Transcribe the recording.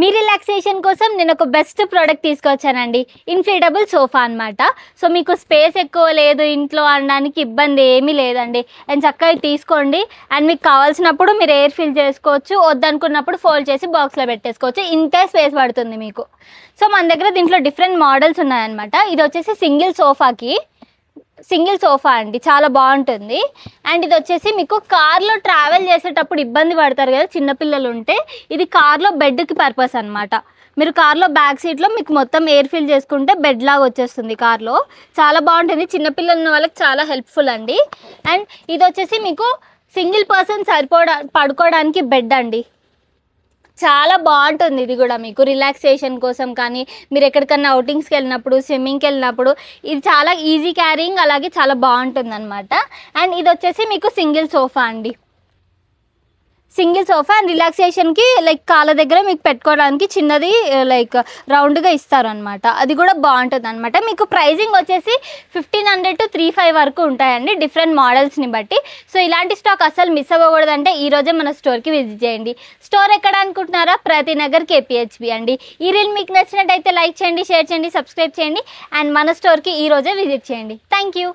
మీ relaxation కోసం నేను ఒక బెస్ట్ ప్రోడక్ట్ తీసుకొచ్చానండి. ఇన్ఫ్లేటబుల్ సోఫా అనమాట. సో మీకు స్పేస్ ఎక్కువ లేదు ఇంట్లో అనడానికి ఇబ్బంది ఏమీ లేదండి. అండ్ చక్కగా తీసుకోండి. అండ్ మీకు కావాల్సినప్పుడు మీరు ఎయిర్ ఫిల్ చేసుకోవచ్చు, వద్దనుకున్నప్పుడు ఫోల్డ్ చేసి బాక్స్లో పెట్టేసుకోవచ్చు. ఇంతే స్పేస్ పడుతుంది మీకు. సో మన దగ్గర దీంట్లో డిఫరెంట్ మోడల్స్ ఉన్నాయన్నమాట. ఇది వచ్చేసి సింగిల్ సోఫా అండి, చాలా బాగుంటుంది. అండ్ ఇది వచ్చేసి మీకు కార్లో ట్రావెల్ చేసేటప్పుడు ఇబ్బంది పడతారు కదా చిన్నపిల్లలు ఉంటే, ఇది కార్లో బెడ్కి పర్పస్ అనమాట. మీరు కార్లో బ్యాక్ సీట్లో మీకు మొత్తం ఎయిర్ ఫిల్ చేసుకుంటే బెడ్ లాగా వచ్చేస్తుంది కార్లో. చాలా బాగుంటుంది, చిన్నపిల్లలు ఉన్న వాళ్ళకి చాలా హెల్ప్ఫుల్ అండి. అండ్ ఇది వచ్చేసి మీకు సింగిల్ పర్సన్ పడుకోవడానికి బెడ్ అండి. చాలా బాగుంటుంది ఇది కూడా మీకు రిలాక్సేషన్ కోసం కానీ, మీరు ఎక్కడికన్నా అవుటింగ్స్కి వెళ్ళినప్పుడు, స్విమ్మింగ్కి వెళ్ళినప్పుడు ఇది చాలా ఈజీ క్యారింగ్, అలాగే చాలా బాగుంటుంది అనమాట. అండ్ ఇది వచ్చేసి మీకు సింగిల్ సోఫా అండి. అండ్ రిలాక్సేషన్కి లైక్ కాళ్ళ దగ్గర మీకు పెట్టుకోవడానికి చిన్నది లైక్ రౌండ్గా ఇస్తారు అనమాట. అది కూడా బాగుంటుంది అనమాట. మీకు ప్రైజింగ్ వచ్చేసి 1500 to 3500 వరకు ఉంటాయండి, డిఫరెంట్ మోడల్స్ని బట్టి. సో ఇలాంటి స్టాక్ అసలు మిస్ అవ్వకూడదంటే ఈరోజే మన స్టోర్కి విజిట్ చేయండి. స్టోర్ ఎక్కడ అనుకుంటున్నారా? ప్రతినగర్ KPHB అండి. ఈ రీల్ మీకు నచ్చినట్టయితే లైక్ చేయండి, షేర్ చేయండి, సబ్స్క్రైబ్ చేయండి. అండ్ మన స్టోర్కి ఈరోజే విజిట్ చేయండి. Thank you.